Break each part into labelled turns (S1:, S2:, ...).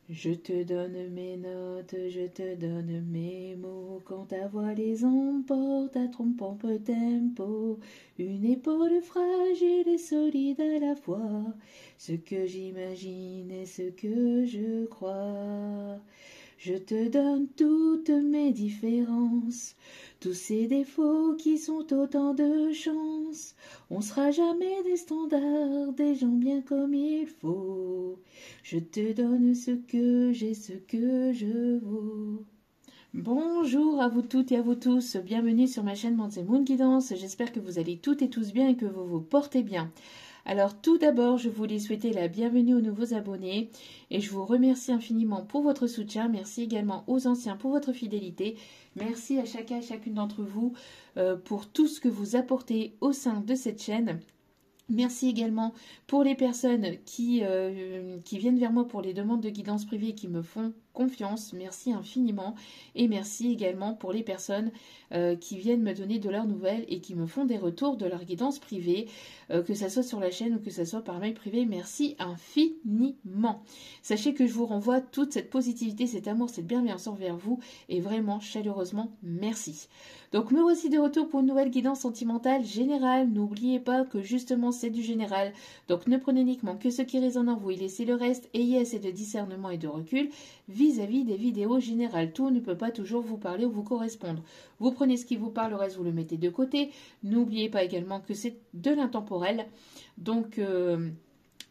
S1: Je te donne mes notes, je te donne mes mots. Quand ta voix les emporte à trompant peu tempo, une épaule fragile et solide à la fois. Ce que j'imagine et ce que je crois. Je te donne toutes mes différences, tous ces défauts qui sont autant de chances. On sera jamais des standards, des gens bien comme il faut. Je te donne ce que j'ai, ce que je vaux. Bonjour à vous toutes et à vous tous, bienvenue sur ma chaîne Monse Moon Guidance. J'espère que vous allez toutes et tous bien et que vous vous portez bien. Alors tout d'abord, je voulais souhaiter la bienvenue aux nouveaux abonnés et je vous remercie infiniment pour votre soutien. Merci également aux anciens pour votre fidélité. Merci à chacun et chacune d'entre vous pour tout ce que vous apportez au sein de cette chaîne. Merci également pour les personnes qui viennent vers moi pour les demandes de guidance privée et qui me font confiance. Merci infiniment. Et merci également pour les personnes qui viennent me donner de leurs nouvelles et qui me font des retours de leur guidance privée, que ce soit sur la chaîne ou que ce soit par mail privé. Merci infiniment. Sachez que je vous renvoie toute cette positivité, cet amour, cette bienveillance envers vous et vraiment chaleureusement merci. Donc me voici de retour pour une nouvelle guidance sentimentale générale. N'oubliez pas que justement c'est du général. Donc ne prenez uniquement que ce qui résonne en vous et laissez le reste. Ayez assez de discernement et de recul vis-à-vis des vidéos générales. Tout ne peut pas toujours vous parler ou vous correspondre. Vous prenez ce qui vous parle, le reste vous le mettez de côté. N'oubliez pas également que c'est de l'intemporel. Donc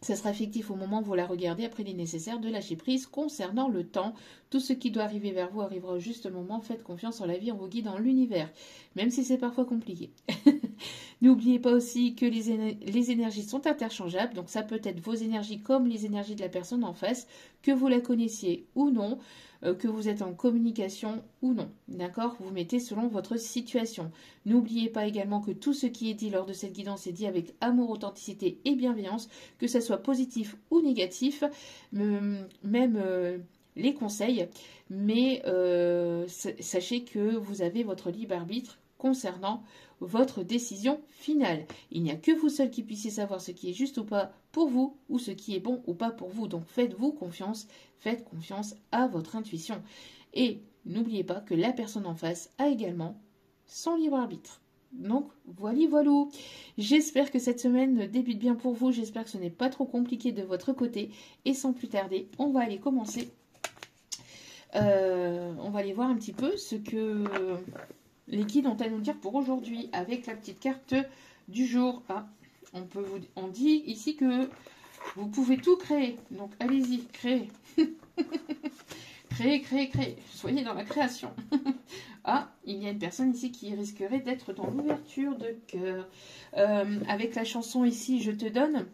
S1: ça sera effectif au moment où vous la regardez. Après, il est nécessaire de lâcher prise concernant le temps. Tout ce qui doit arriver vers vous arrivera au juste moment. Faites confiance en la vie, en vos guides, dans l'univers, même si c'est parfois compliqué. N'oubliez pas aussi que les énergies sont interchangeables. Donc ça peut être vos énergies comme les énergies de la personne en face, que vous la connaissiez ou non, que vous êtes en communication ou non. D'accord? Vous mettez selon votre situation. N'oubliez pas également que tout ce qui est dit lors de cette guidance est dit avec amour, authenticité et bienveillance, que ce soit positif ou négatif, même les conseils. Mais sachez que vous avez votre libre arbitre concernant votre décision finale. Il n'y a que vous seul qui puissiez savoir ce qui est juste ou pas pour vous ou ce qui est bon ou pas pour vous. Donc faites-vous confiance, faites confiance à votre intuition. Et n'oubliez pas que la personne en face a également son libre arbitre. Donc voilà, voilà. J'espère que cette semaine débute bien pour vous. J'espère que ce n'est pas trop compliqué de votre côté. Et sans plus tarder, on va aller commencer. On va aller voir un petit peu ce que les guides ont à nous dire pour aujourd'hui avec la petite carte du jour. Ah, on dit ici que vous pouvez tout créer. Donc allez-y, créez. Créez, créez, créez. Soyez dans la création. Ah, il y a une personne ici qui risquerait d'être dans l'ouverture de cœur. Avec la chanson ici, Je te donne.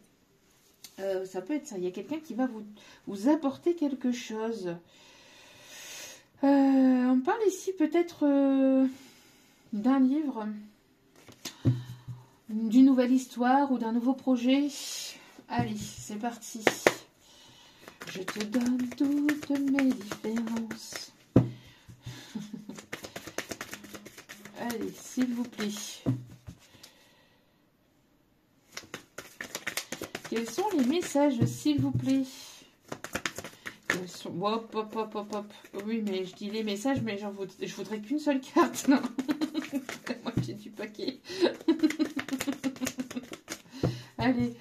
S1: Ça peut être ça. Il y a quelqu'un qui va vous apporter quelque chose. On parle ici peut-être d'un livre, d'une nouvelle histoire ou d'un nouveau projet. Allez, c'est parti. Je te donne toutes mes différences. Allez, s'il vous plaît. Quels sont les messages, s'il vous plaît? Hop, hop, hop, hop, hop. Oui, mais je dis les messages, mais je voudrais qu'une seule carte. Non. Moi, j'ai du paquet. Allez.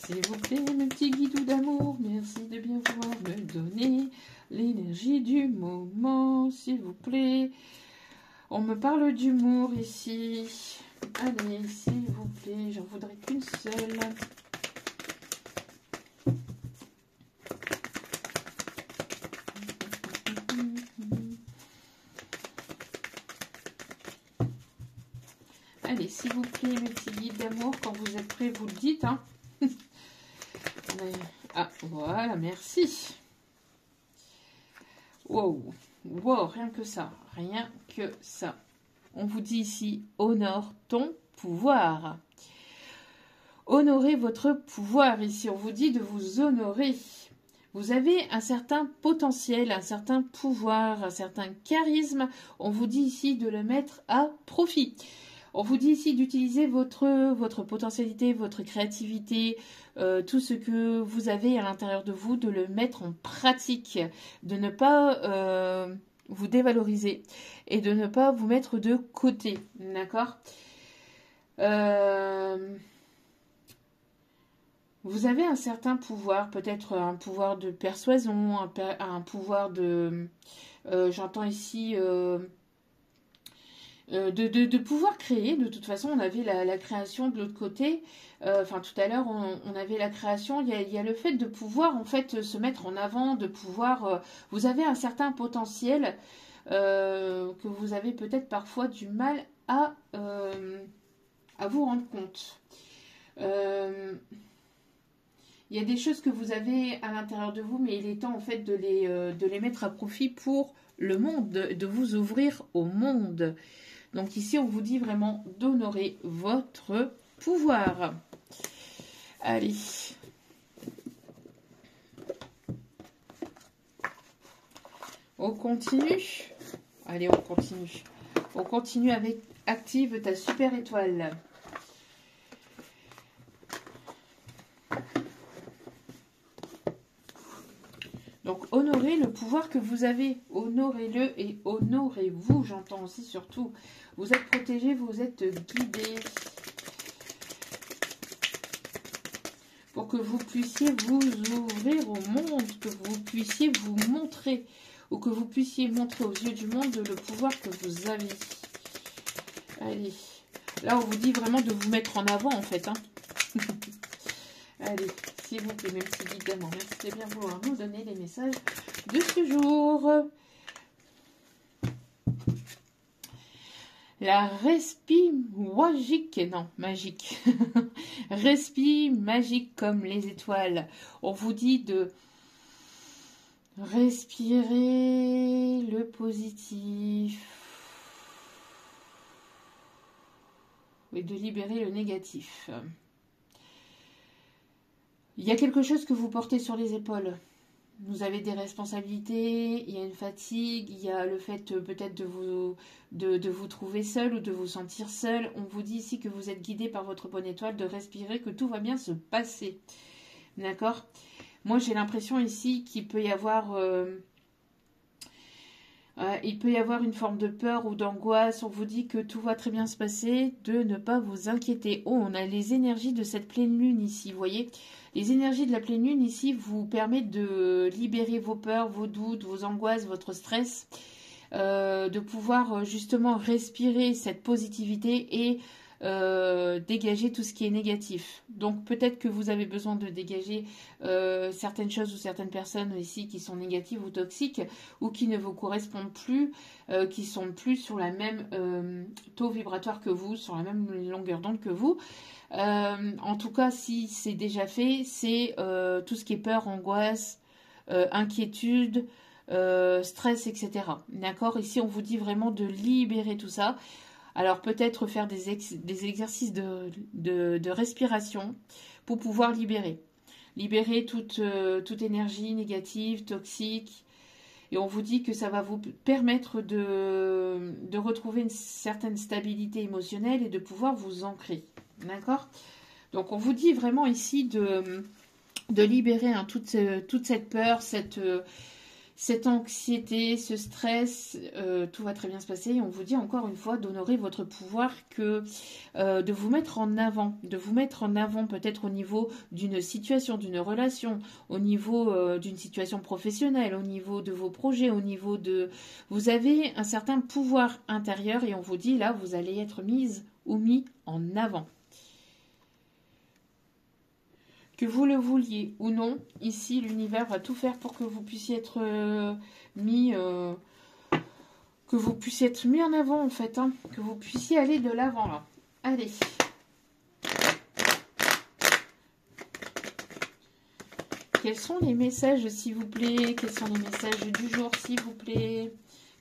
S1: S'il vous plaît, mes petits guidous d'amour, merci de bien vouloir me donner l'énergie du moment, s'il vous plaît. On me parle d'humour ici. Allez, s'il vous plaît, j'en voudrais qu'une seule. Allez, s'il vous plaît, mes petits guides d'amour, quand vous êtes prêts, vous le dites. Hein. Ah, voilà, merci. Wow, wow, rien que ça, rien que ça. On vous dit ici, honore ton pouvoir. Honorez votre pouvoir ici, on vous dit de vous honorer. Vous avez un certain potentiel, un certain pouvoir, un certain charisme. On vous dit ici de le mettre à profit. On vous dit ici d'utiliser votre potentialité, votre créativité, tout ce que vous avez à l'intérieur de vous, de le mettre en pratique, de ne pas vous dévaloriser et de ne pas vous mettre de côté, d'accord? Vous avez un certain pouvoir, peut-être un pouvoir de persuasion, un pouvoir de... j'entends ici... de pouvoir créer. De toute façon, on avait la création de l'autre côté. Enfin, tout à l'heure, on avait la création. Il y a le fait de pouvoir, en fait, se mettre en avant, de pouvoir... vous avez un certain potentiel que vous avez peut-être parfois du mal à vous rendre compte. Il y a des choses que vous avez à l'intérieur de vous, mais il est temps en fait de les mettre à profit pour le monde, de vous ouvrir au monde. Donc ici, on vous dit vraiment d'honorer votre pouvoir. Allez. On continue. Allez, on continue. On continue avec active ta super étoile. Donc, honorez le pouvoir que vous avez. Honorez-le et honorez-vous. J'entends aussi surtout. Vous êtes protégé, vous êtes guidé. Pour que vous puissiez vous ouvrir au monde. Que vous puissiez vous montrer. Ou que vous puissiez montrer aux yeux du monde le pouvoir que vous avez. Allez. Là, on vous dit vraiment de vous mettre en avant, en fait. Hein. Allez, s'il vous plaît, mes petits guides d'amour, merci de bien vouloir nous donner les messages de ce jour. La respi magique, non, magique. Respi magique comme les étoiles. On vous dit de respirer le positif et de libérer le négatif. Il y a quelque chose que vous portez sur les épaules. Vous avez des responsabilités, il y a une fatigue, il y a le fait peut-être de vous trouver seul ou de vous sentir seul. On vous dit ici que vous êtes guidé par votre bonne étoile, de respirer, que tout va bien se passer. D'accord? Moi, j'ai l'impression ici qu'il peut y avoir... il peut y avoir une forme de peur ou d'angoisse. On vous dit que tout va très bien se passer, de ne pas vous inquiéter. Oh, on a les énergies de cette pleine lune ici, vous voyez. Les énergies de la pleine lune ici vous permettent de libérer vos peurs, vos doutes, vos angoisses, votre stress, de pouvoir justement respirer cette positivité et dégager tout ce qui est négatif. Donc peut-être que vous avez besoin de dégager certaines choses ou certaines personnes ici qui sont négatives ou toxiques ou qui ne vous correspondent plus, qui sont plus sur la même taux vibratoire que vous, sur la même longueur d'onde que vous. En tout cas, si c'est déjà fait, c'est tout ce qui est peur, angoisse, inquiétude, stress, etc. D'accord? Ici, on vous dit vraiment de libérer tout ça. Alors, peut-être faire des exercices de respiration pour pouvoir libérer. Libérer toute énergie négative, toxique. Et on vous dit que ça va vous permettre de retrouver une certaine stabilité émotionnelle et de pouvoir vous ancrer. D'accord? Donc, on vous dit vraiment ici de libérer hein, toute cette peur, cette anxiété, ce stress, tout va très bien se passer. Et on vous dit encore une fois d'honorer votre pouvoir, de vous mettre en avant. De vous mettre en avant peut-être au niveau d'une situation, d'une relation, au niveau d'une situation professionnelle, au niveau de vos projets, au niveau de... Vous avez un certain pouvoir intérieur et on vous dit là, vous allez être mise ou mis en avant. Que vous le vouliez ou non, ici, l'univers va tout faire pour que vous puissiez être mis en avant, en fait. Hein, que vous puissiez aller de l'avant, là. Allez. Quels sont les messages, s'il vous plaît? Quels sont les messages du jour, s'il vous plaît?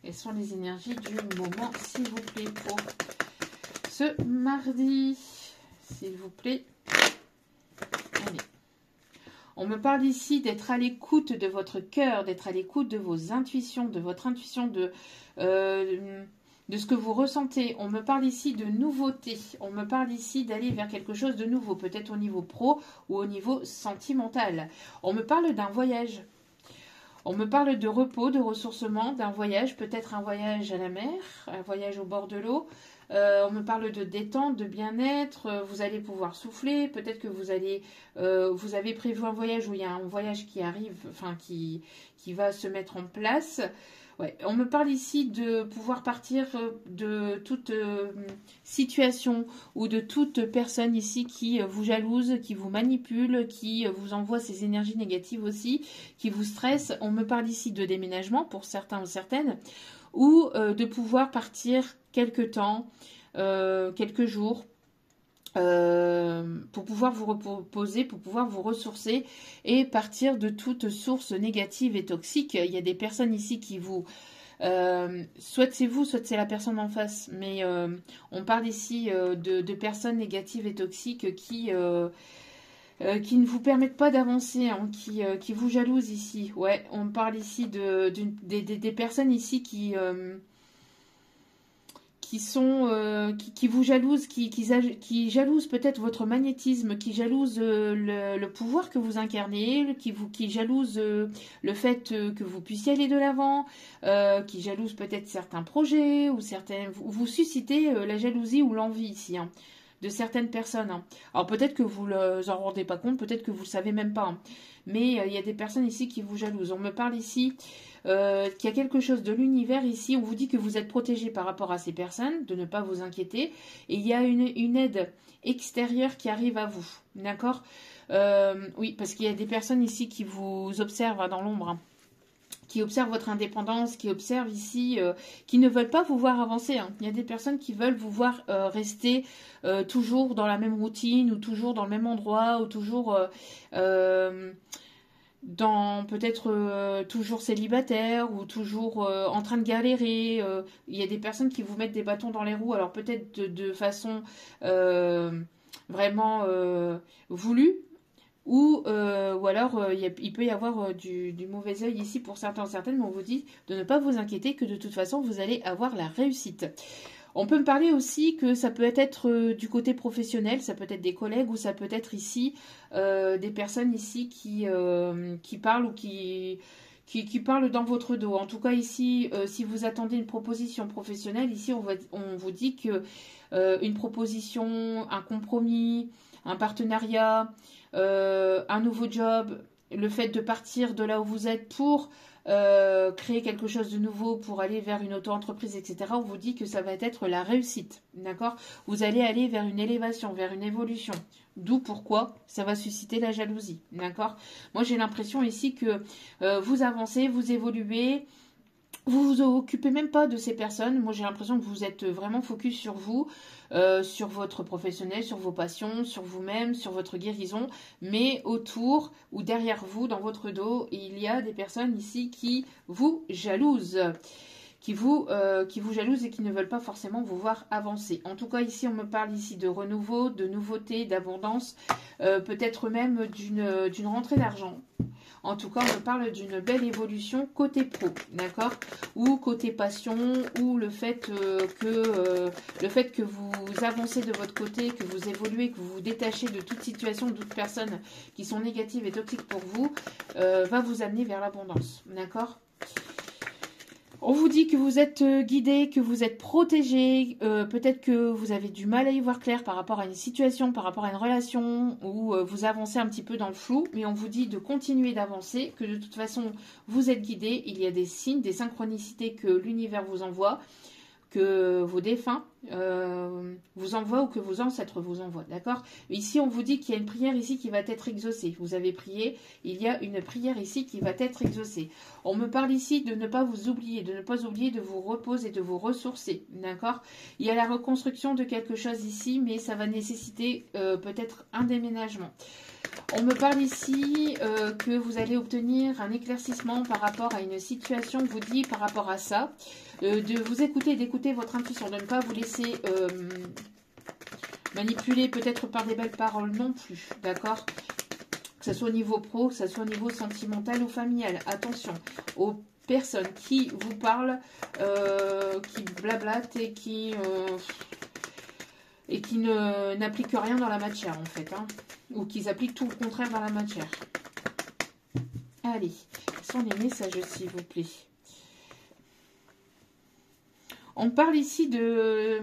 S1: Quelles sont les énergies du moment, s'il vous plaît, pour ce mardi? S'il vous plaît. Allez. On me parle ici d'être à l'écoute de votre cœur, d'être à l'écoute de vos intuitions, de votre intuition, de ce que vous ressentez. On me parle ici de nouveauté. On me parle ici d'aller vers quelque chose de nouveau, peut-être au niveau pro ou au niveau sentimental. On me parle d'un voyage. On me parle de repos, de ressourcement, d'un voyage, peut-être un voyage à la mer, un voyage au bord de l'eau. On me parle de détente, de bien-être. Vous allez pouvoir souffler. Peut-être que vous avez prévu un voyage où il y a un voyage qui arrive, enfin qui va se mettre en place. Ouais, on me parle ici de pouvoir partir de toute situation ou de toute personne ici qui vous jalouse, qui vous manipule, qui vous envoie ses énergies négatives aussi, qui vous stresse. On me parle ici de déménagement pour certains ou certaines, ou de pouvoir partir quelque temps, quelques jours, pour pouvoir vous reposer, pour pouvoir vous ressourcer et partir de toute source négative et toxique. Il y a des personnes ici qui vous... soit c'est vous, soit c'est la personne en face. Mais on parle ici de personnes négatives et toxiques qui ne vous permettent pas d'avancer, hein, qui vous jalousent ici. Ouais, on parle ici des personnes ici qui vous jalousent, qui jalousent peut-être votre magnétisme, qui jalousent le pouvoir que vous incarnez, qui jalousent le fait que vous puissiez aller de l'avant, qui jalousent peut-être certains projets ou certains. Vous suscitez la jalousie ou l'envie ici, hein, de certaines personnes, hein. Alors peut-être que vous ne en rendez pas compte, peut-être que vous ne le savez même pas, hein. Mais il y a des personnes ici qui vous jalousent. On me parle ici qu'il y a quelque chose de l'univers ici. On vous dit que vous êtes protégé par rapport à ces personnes, de ne pas vous inquiéter. Et il y a une aide extérieure qui arrive à vous. D'accord? Oui, parce qu'il y a des personnes ici qui vous observent, hein, dans l'ombre, hein, qui observent votre indépendance, qui observent ici, qui ne veulent pas vous voir avancer, hein. Il y a des personnes qui veulent vous voir rester toujours dans la même routine, ou toujours dans le même endroit, ou toujours dans peut-être toujours célibataire, ou toujours en train de galérer. Il y a des personnes qui vous mettent des bâtons dans les roues, alors peut-être de façon vraiment voulue, ou alors il peut y avoir du mauvais œil ici pour certains ou certaines, mais on vous dit de ne pas vous inquiéter, que de toute façon vous allez avoir la réussite. On peut me parler aussi que ça peut être du côté professionnel, ça peut être des collègues, ou ça peut être ici des personnes ici qui parlent, ou qui parlent dans votre dos. En tout cas ici, si vous attendez une proposition professionnelle, ici on vous dit que une proposition, un compromis, un partenariat, un nouveau job, le fait de partir de là où vous êtes pour créer quelque chose de nouveau, pour aller vers une auto-entreprise, etc. On vous dit que ça va être la réussite, d'accord? Vous allez aller vers une élévation, vers une évolution. D'où pourquoi ça va susciter la jalousie, d'accord? Moi, j'ai l'impression ici que vous avancez, vous évoluez. Vous vous occupez même pas de ces personnes. Moi, j'ai l'impression que vous êtes vraiment focus sur vous, sur votre professionnel, sur vos passions, sur vous-même, sur votre guérison. Mais autour ou derrière vous, dans votre dos, il y a des personnes ici qui vous jalousent. Qui vous jalousent et qui ne veulent pas forcément vous voir avancer. En tout cas, ici, on me parle ici de renouveau, de nouveauté, d'abondance, peut-être même d'une rentrée d'argent. En tout cas, on me parle d'une belle évolution côté pro, d'accord? Ou côté passion, ou le fait que vous avancez de votre côté, que vous évoluez, que vous vous détachez de toute situation, de toute personne qui sont négatives et toxiques pour vous, va vous amener vers l'abondance, d'accord? On vous dit que vous êtes guidé, que vous êtes protégé, peut-être que vous avez du mal à y voir clair par rapport à une situation, par rapport à une relation, ou vous avancez un petit peu dans le flou, mais on vous dit de continuer d'avancer, que de toute façon vous êtes guidé, il y a des signes, des synchronicités que l'univers vous envoie, que vos défunts vous envoient, ou que vos ancêtres vous envoient, d'accord? Ici, on vous dit qu'il y a une prière ici qui va être exaucée. Vous avez prié, il y a une prière ici qui va être exaucée. On me parle ici de ne pas vous oublier, de ne pas oublier de vous reposer, de vous ressourcer, d'accord? Il y a la reconstruction de quelque chose ici, mais ça va nécessiter peut-être un déménagement. On me parle ici que vous allez obtenir un éclaircissement par rapport à une situation, on vous dit par rapport à ça, de vous écouter, d'écouter votre intuition, de ne pas vous laisser manipuler peut-être par des belles paroles non plus, d'accord? Que ce soit au niveau pro, que ce soit au niveau sentimental ou familial. Attention, personne qui vous parle, qui blablate et qui n'applique rien dans la matière, en fait. Hein, ou qui appliquent tout le contraire dans la matière. Allez, quels sont les messages, s'il vous plaît? On parle ici de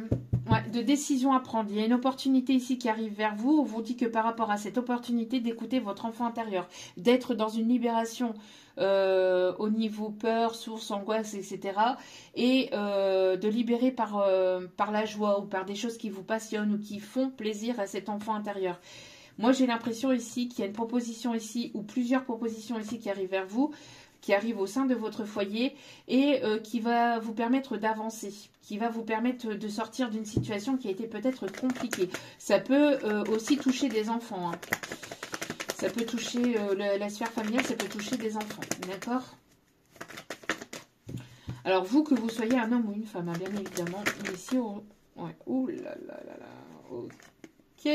S1: décision à prendre. Il y a une opportunité ici qui arrive vers vous. On vous dit que par rapport à cette opportunité d'écouter votre enfant intérieur, d'être dans une libération au niveau peur, source, angoisse, etc. Et de libérer par la joie ou par des choses qui vous passionnent ou qui font plaisir à cet enfant intérieur. Moi, j'ai l'impression ici qu'il y a une proposition ici ou plusieurs propositions ici qui arrivent vers vous, qui arrive au sein de votre foyer et qui va vous permettre d'avancer, qui va vous permettre de sortir d'une situation qui a été peut-être compliquée. Ça peut aussi toucher des enfants. Hein. Ça peut toucher la sphère familiale, ça peut toucher des enfants. D'accord? Alors, vous, que vous soyez un homme ou une femme, hein, bien évidemment. Ici, ouais. Ouh là là là là. Ok.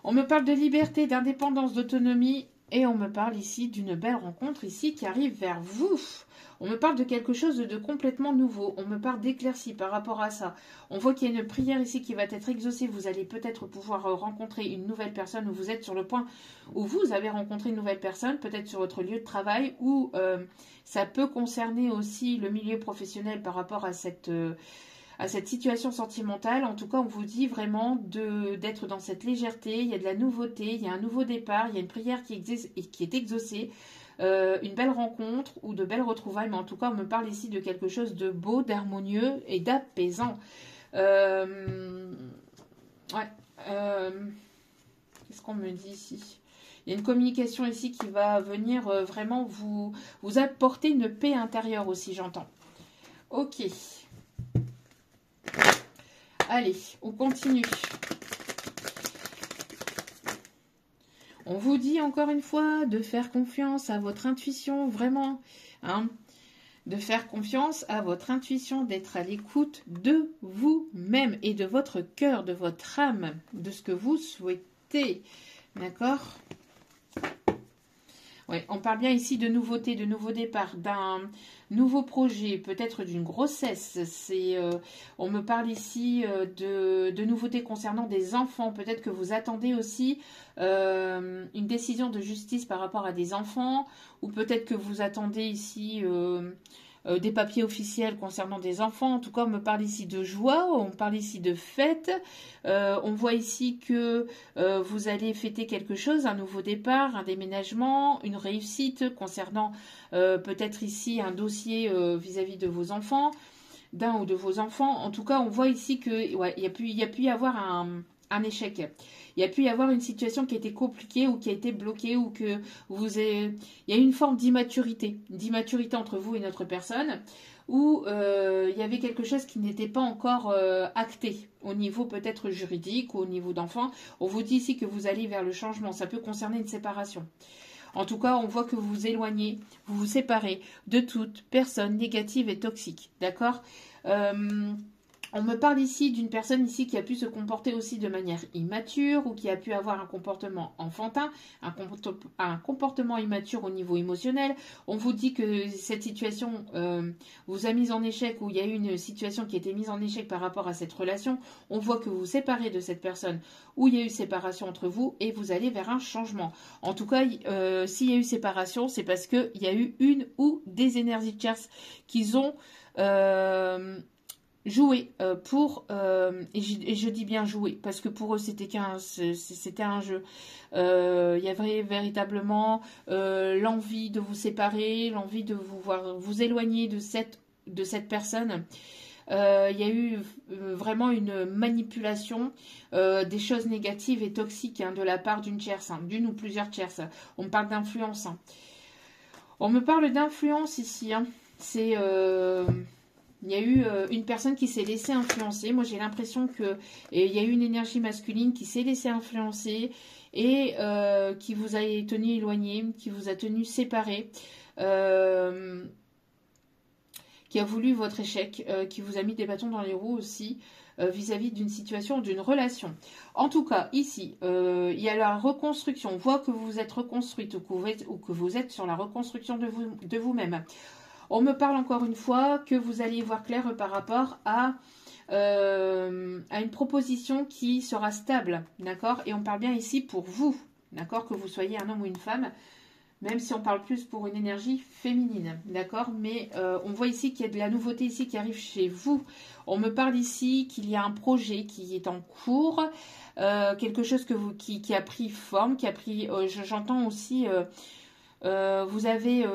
S1: On me parle de liberté, d'indépendance, d'autonomie. Et on me parle ici d'une belle rencontre ici qui arrive vers vous. On me parle de quelque chose de complètement nouveau. On me parle d'éclaircie par rapport à ça. On voit qu'il y a une prière ici qui va être exaucée. Vous allez peut-être pouvoir rencontrer une nouvelle personne ou vous êtes sur le point où vous avez rencontré une nouvelle personne, peut-être sur votre lieu de travail ou ça peut concerner aussi le milieu professionnel par rapport à cette situation sentimentale. En tout cas, on vous dit vraiment d'être dans cette légèreté. Il y a de la nouveauté, il y a un nouveau départ, il y a une prière qui est exaucée, une belle rencontre ou de belles retrouvailles. Mais en tout cas, on me parle ici de quelque chose de beau, d'harmonieux et d'apaisant. Qu'est-ce qu'on me dit ici? Il y a une communication ici qui va venir vraiment vous apporter une paix intérieure aussi, j'entends. Ok. Allez, on continue. On vous dit encore une fois de faire confiance à votre intuition, vraiment. Hein, de faire confiance à votre intuition, d'être à l'écoute de vous-même et de votre cœur, de votre âme, de ce que vous souhaitez. D'accord ? Oui, on parle bien ici de nouveauté, de nouveau départ, d'un nouveau projet, peut-être d'une grossesse. On me parle ici de nouveautés concernant des enfants. Peut-être que vous attendez aussi une décision de justice par rapport à des enfants, ou peut-être que vous attendez ici des papiers officiels concernant des enfants. En tout cas, on me parle ici de joie, on parle ici de fête. On voit ici que vous allez fêter quelque chose, un nouveau départ, un déménagement, une réussite concernant peut-être ici un dossier vis-à-vis de vos enfants, d'un ou de vos enfants. En tout cas, on voit ici que il y a pu y avoir un échec. Il y a pu y avoir une situation qui a été compliquée ou qui a été bloquée ou que il y a eu une forme d'immaturité entre vous et notre personne où il y avait quelque chose qui n'était pas encore acté au niveau peut-être juridique ou au niveau d'enfant. On vous dit ici que vous allez vers le changement. Ça peut concerner une séparation. En tout cas, on voit que vous vous éloignez, vous vous séparez de toute personne négative et toxique. D'accord ? On me parle ici d'une personne ici qui a pu se comporter aussi de manière immature ou qui a pu avoir un comportement enfantin, un comportement immature au niveau émotionnel. On vous dit que cette situation vous a mis en échec ou il y a eu une situation qui a été mise en échec par rapport à cette relation. On voit que vous vous séparez de cette personne où il y a eu séparation entre vous et vous allez vers un changement. En tout cas, s'il y a eu séparation, c'est parce qu'il y a eu une ou des énergies tierces qui ont jouer pour et je dis bien jouer parce que pour eux c'était un jeu. Il y avait véritablement l'envie de vous séparer, l'envie de vous éloigner de cette personne. Il y a eu vraiment une manipulation des choses négatives et toxiques de la part d'une tierce, d'une ou plusieurs tierces. On me parle d'influence. On me parle d'influence ici. C'est il y a eu une personne qui s'est laissée influencer. Moi, j'ai l'impression qu'il y a eu une énergie masculine qui s'est laissée influencer et qui vous a tenu éloigné, qui vous a tenu séparé, qui a voulu votre échec, qui vous a mis des bâtons dans les roues aussi, vis-à-vis d'une situation ou d'une relation. En tout cas, ici, il y a la reconstruction. On voit que vous vous êtes reconstruite ou que vous êtes sur la reconstruction de vous-même. On me parle encore une fois que vous allez voir clair par rapport à une proposition qui sera stable, d'accord? Et on parle bien ici pour vous, d'accord? Que vous soyez un homme ou une femme, même si on parle plus pour une énergie féminine, d'accord? Mais on voit ici qu'il y a de la nouveauté ici qui arrive chez vous. On me parle ici qu'il y a un projet qui est en cours, quelque chose qui a pris forme, qui a pris... j'entends aussi... vous avez...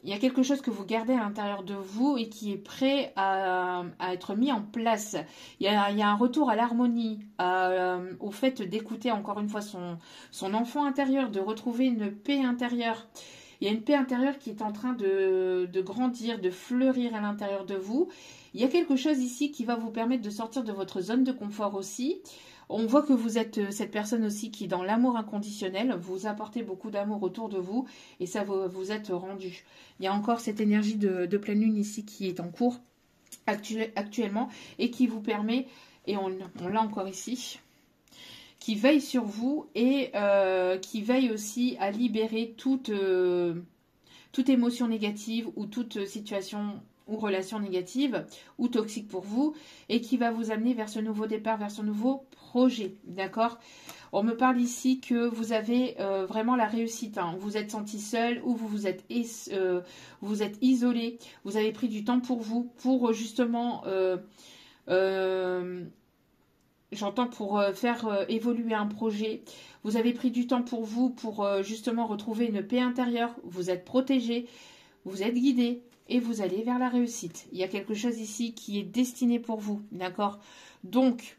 S1: il y a quelque chose que vous gardez à l'intérieur de vous et qui est prêt à être mis en place. Il y a un retour à l'harmonie, au fait d'écouter encore une fois son enfant intérieur, de retrouver une paix intérieure. Il y a une paix intérieure qui est en train de grandir, de fleurir à l'intérieur de vous. Il y a quelque chose ici qui va vous permettre de sortir de votre zone de confort aussi. On voit que vous êtes cette personne aussi qui est dans l'amour inconditionnel. Vous apportez beaucoup d'amour autour de vous et ça vous êtes rendu. Il y a encore cette énergie de pleine lune ici qui est en cours actuellement et qui vous permet, et on l'a encore ici, qui veille sur vous et qui veille aussi à libérer toute émotion négative ou toute situation ou relation négative ou toxique pour vous et qui va vous amener vers ce nouveau départ, vers ce nouveau projet, d'accord? On me parle ici que vous avez vraiment la réussite, hein. Vous êtes senti seul ou vous êtes isolé, vous avez pris du temps pour vous, pour justement... j'entends pour faire évoluer un projet. Vous avez pris du temps pour vous, pour justement retrouver une paix intérieure. Vous êtes protégé, vous êtes guidé et vous allez vers la réussite. Il y a quelque chose ici qui est destiné pour vous, d'accord? Donc,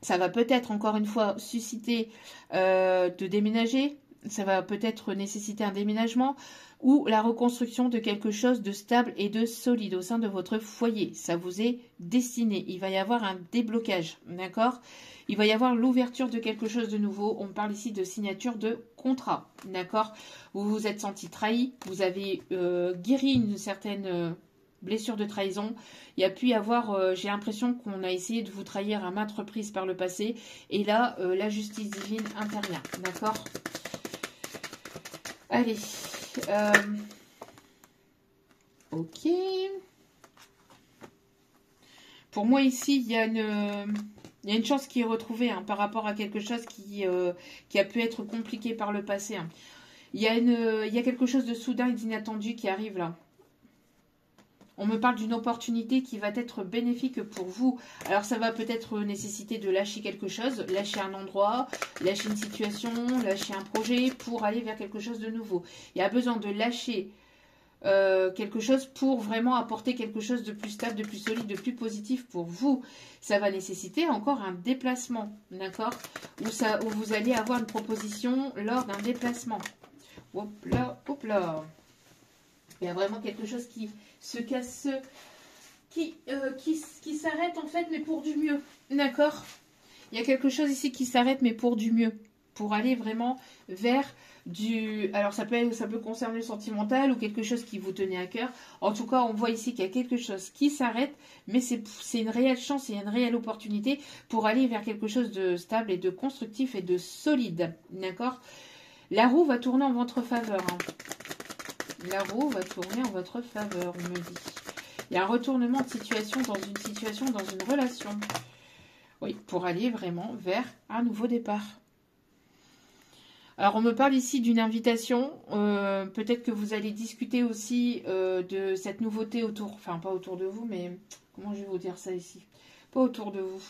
S1: ça va peut-être encore une fois susciter de déménager. Ça va peut-être nécessiter un déménagement ou la reconstruction de quelque chose de stable et de solide au sein de votre foyer. Ça vous est destiné. Il va y avoir un déblocage, d'accord? Il va y avoir l'ouverture de quelque chose de nouveau. On parle ici de signature de contrat, d'accord? Vous vous êtes senti trahi, vous avez guéri une certaine... blessure de trahison. Il y a pu y avoir, j'ai l'impression qu'on a essayé de vous trahir à maintes reprises par le passé. Et là, la justice divine intervient, d'accord? Allez. Ok. Pour moi, ici, il y a une chance qui est retrouvée, hein, par rapport à quelque chose qui a pu être compliqué par le passé, hein. Il y a quelque chose de soudain et d'inattendu qui arrive là. On me parle d'une opportunité qui va être bénéfique pour vous. Alors, ça va peut-être nécessiter de lâcher quelque chose, lâcher un endroit, lâcher une situation, lâcher un projet pour aller vers quelque chose de nouveau. Il y a besoin de lâcher quelque chose pour vraiment apporter quelque chose de plus stable, de plus solide, de plus positif pour vous. Ça va nécessiter encore un déplacement, d'accord? Où vous allez avoir une proposition lors d'un déplacement. Hop là, hop là. Il y a vraiment quelque chose qui se casse, qui s'arrête en fait, mais pour du mieux. D'accord? Il y a quelque chose ici qui s'arrête, mais pour du mieux. Pour aller vraiment vers du... Alors ça peut concerner le sentimental ou quelque chose qui vous tenait à cœur. En tout cas, on voit ici qu'il y a quelque chose qui s'arrête, mais c'est une réelle chance et une réelle opportunité pour aller vers quelque chose de stable et de constructif et de solide. D'accord? La roue va tourner en votre faveur, hein. La roue va tourner en votre faveur, on me dit. Il y a un retournement de situation, dans une relation. Oui, pour aller vraiment vers un nouveau départ. Alors, on me parle ici d'une invitation. Peut-être que vous allez discuter aussi de cette nouveauté autour... Enfin, pas autour de vous, mais... Comment je vais vous dire ça ici? Pas autour de vous.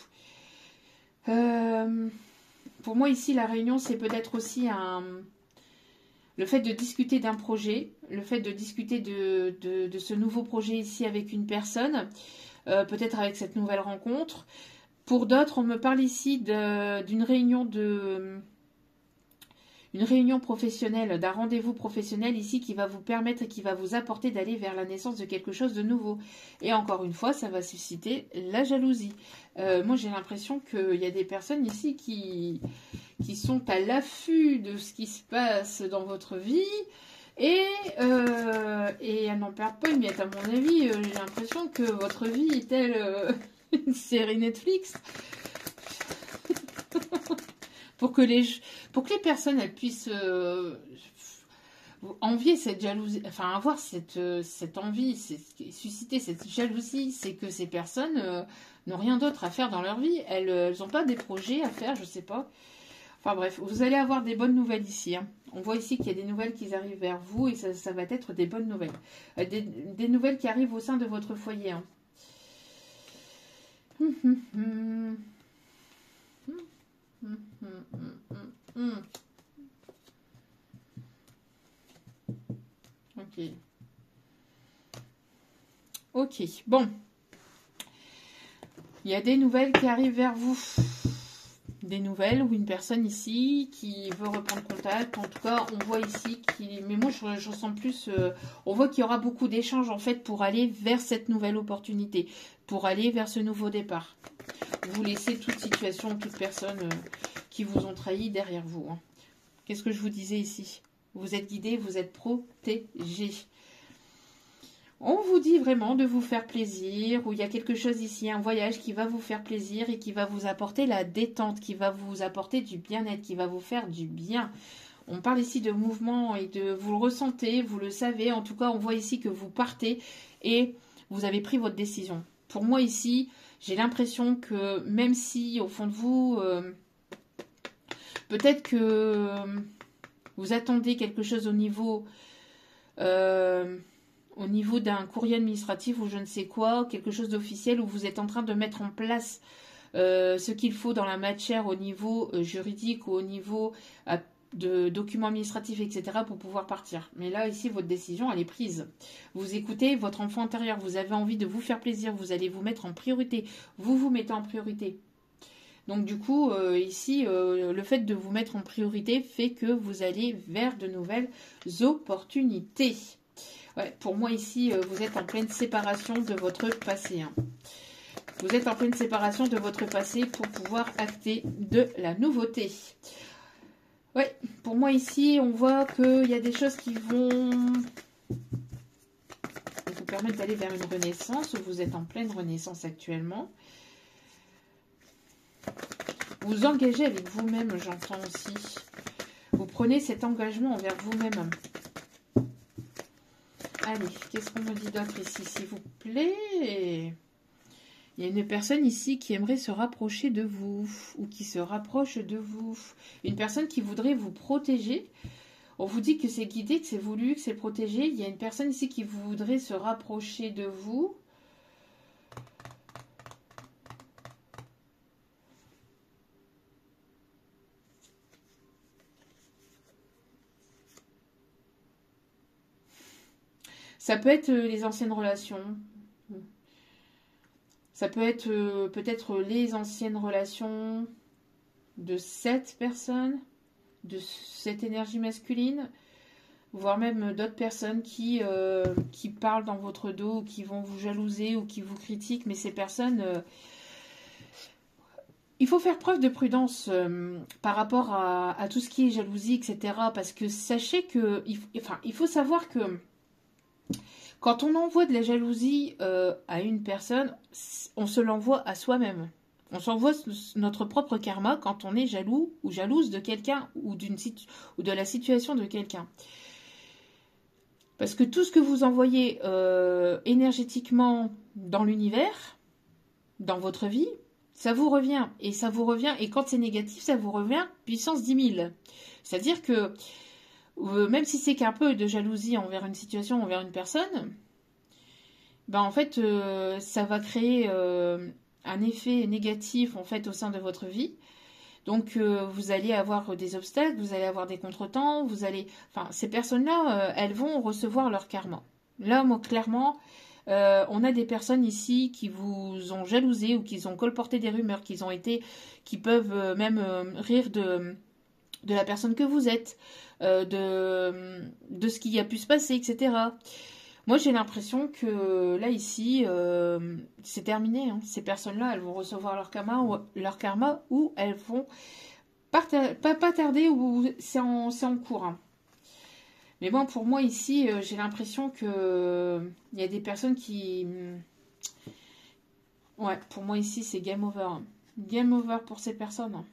S1: Pour moi, ici, la réunion, c'est peut-être aussi le fait de discuter d'un projet, le fait de discuter de ce nouveau projet ici avec une personne, peut-être avec cette nouvelle rencontre. Pour d'autres, on me parle ici d'une réunion une réunion professionnelle, d'un rendez-vous professionnel ici qui va vous permettre et qui va vous apporter d'aller vers la naissance de quelque chose de nouveau. Et encore une fois, ça va susciter la jalousie. Moi, j'ai l'impression qu'il y a des personnes ici qui sont à l'affût de ce qui se passe dans votre vie, Et elles n'en perdent pas une miette, à mon avis. J'ai l'impression que votre vie est telle une série Netflix. pour que les personnes elles puissent envier cette jalousie, enfin avoir cette envie, susciter cette jalousie, c'est que ces personnes n'ont rien d'autre à faire dans leur vie. Elles n'ont pas des projets à faire, je sais pas. Enfin bref, vous allez avoir des bonnes nouvelles ici. Hein. On voit ici qu'il y a des nouvelles qui arrivent vers vous et ça va être des bonnes nouvelles. Des nouvelles qui arrivent au sein de votre foyer. Hein. Ok. Ok, bon. Il y a des nouvelles qui arrivent vers vous. Des nouvelles ou une personne ici qui veut reprendre contact. En tout cas, on voit ici mais moi je ressens plus. On voit qu'il y aura beaucoup d'échanges en fait pour aller vers cette nouvelle opportunité, pour aller vers ce nouveau départ. Vous laissez toute situation, toute personne qui vous ont trahi derrière vous. Hein. Qu'est-ce que je vous disais ici? Vous êtes guidé, vous êtes protégé. On vous dit vraiment de vous faire plaisir, ou il y a quelque chose ici, un voyage qui va vous faire plaisir et qui va vous apporter la détente, qui va vous apporter du bien-être, qui va vous faire du bien. On parle ici de mouvement et vous le ressentez, vous le savez. En tout cas, on voit ici que vous partez et vous avez pris votre décision. Pour moi ici, j'ai l'impression que même si au fond de vous, peut-être que vous attendez quelque chose au niveau d'un courrier administratif ou je ne sais quoi, quelque chose d'officiel où vous êtes en train de mettre en place ce qu'il faut dans la matière au niveau juridique ou au niveau de documents administratifs, etc. pour pouvoir partir. Mais là, ici, votre décision, elle est prise. Vous écoutez votre enfant intérieur, vous avez envie de vous faire plaisir, vous allez vous mettre en priorité. Vous vous mettez en priorité. Donc du coup, ici, le fait de vous mettre en priorité fait que vous allez vers de nouvelles opportunités. Ouais, pour moi ici, vous êtes en pleine séparation de votre passé. Hein. Vous êtes en pleine séparation de votre passé pour pouvoir acter de la nouveauté. Ouais, pour moi ici, on voit qu'il y a des choses qui vont vous permettre d'aller vers une renaissance. Vous êtes en pleine renaissance actuellement. Vous engagez avec vous-même, j'entends aussi. Vous prenez cet engagement envers vous-même. Allez, qu'est-ce qu'on me dit d'autre ici, s'il vous plaît? Il y a une personne ici qui aimerait se rapprocher de vous, ou qui se rapproche de vous. Une personne qui voudrait vous protéger. On vous dit que c'est guidé, que c'est voulu, que c'est protégé. Il y a une personne ici qui voudrait se rapprocher de vous. Ça peut être les anciennes relations. Ça peut être peut-être les anciennes relations de cette personne, de cette énergie masculine, voire même d'autres personnes qui parlent dans votre dos, ou qui vont vous jalouser ou qui vous critiquent. Mais ces personnes, il faut faire preuve de prudence par rapport à tout ce qui est jalousie, etc. Parce que sachez que, il faut savoir que quand on envoie de la jalousie à une personne, on se l'envoie à soi-même. On s'envoie notre propre karma quand on est jaloux ou jalouse de quelqu'un ou de la situation de quelqu'un. Parce que tout ce que vous envoyez énergétiquement dans l'univers, dans votre vie, ça vous revient. Et ça vous revient. Et quand c'est négatif, ça vous revient puissance 10 000. C'est-à-dire que même si c'est qu'un peu de jalousie envers une situation, envers une personne, ben en fait, ça va créer un effet négatif en fait au sein de votre vie. Donc vous allez avoir des obstacles, vous allez avoir des contretemps, ces personnes-là, elles vont recevoir leur karma. Là, moi, clairement, on a des personnes ici qui vous ont jalousé ou qui ont colporté des rumeurs, qui peuvent même rire de la personne que vous êtes, de ce qui a pu se passer, etc. Moi, j'ai l'impression que là, ici, c'est terminé. Hein. Ces personnes-là, elles vont recevoir leur karma ou elles vont pas tarder ou c'est en cours. Hein. Mais bon, pour moi ici, j'ai l'impression que il y a des personnes qui... Ouais, pour moi ici, c'est game over. Game over pour ces personnes.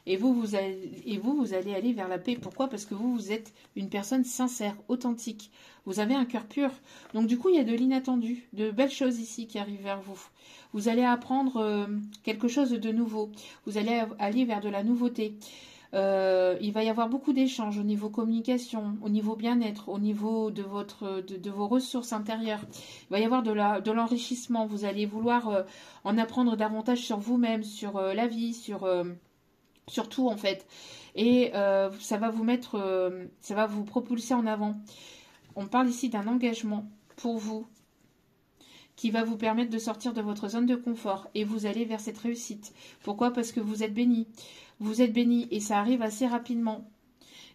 S1: Vous allez aller vers la paix. Pourquoi? Parce que vous êtes une personne sincère, authentique. Vous avez un cœur pur. Donc du coup, il y a de l'inattendu, de belles choses ici qui arrivent vers vous. Vous allez apprendre quelque chose de nouveau. Vous allez aller vers de la nouveauté. Il va y avoir beaucoup d'échanges au niveau communication, au niveau bien-être, au niveau de vos ressources intérieures. Il va y avoir de l'enrichissement. Vous allez vouloir en apprendre davantage sur vous-même, sur la vie, sur tout en fait. Et ça va ça va vous propulser en avant. On parle ici d'un engagement pour vous qui va vous permettre de sortir de votre zone de confort et vous allez vers cette réussite. Pourquoi? Parce que vous êtes béni. Vous êtes béni et ça arrive assez rapidement.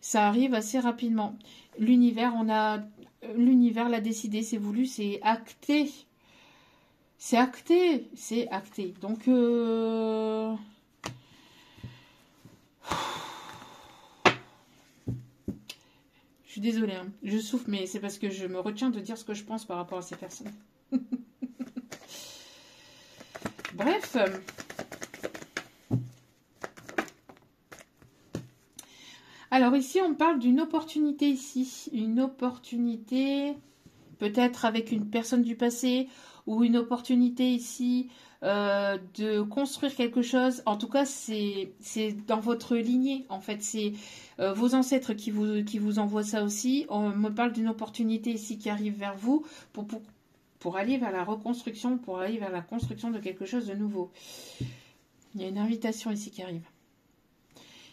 S1: Ça arrive assez rapidement. L'univers l'a décidé, c'est voulu, c'est acté. C'est acté, c'est acté. Donc, je suis désolée, hein. Je souffle, mais c'est parce que je me retiens de dire ce que je pense par rapport à ces personnes. Bref. Alors ici, on parle d'une opportunité ici. Une opportunité, peut-être avec une personne du passé, ou une opportunité ici de construire quelque chose. En tout cas, c'est dans votre lignée. En fait, c'est vos ancêtres qui vous envoient ça aussi. On me parle d'une opportunité ici qui arrive vers vous pour aller vers la reconstruction, pour aller vers la construction de quelque chose de nouveau. Il y a une invitation ici qui arrive.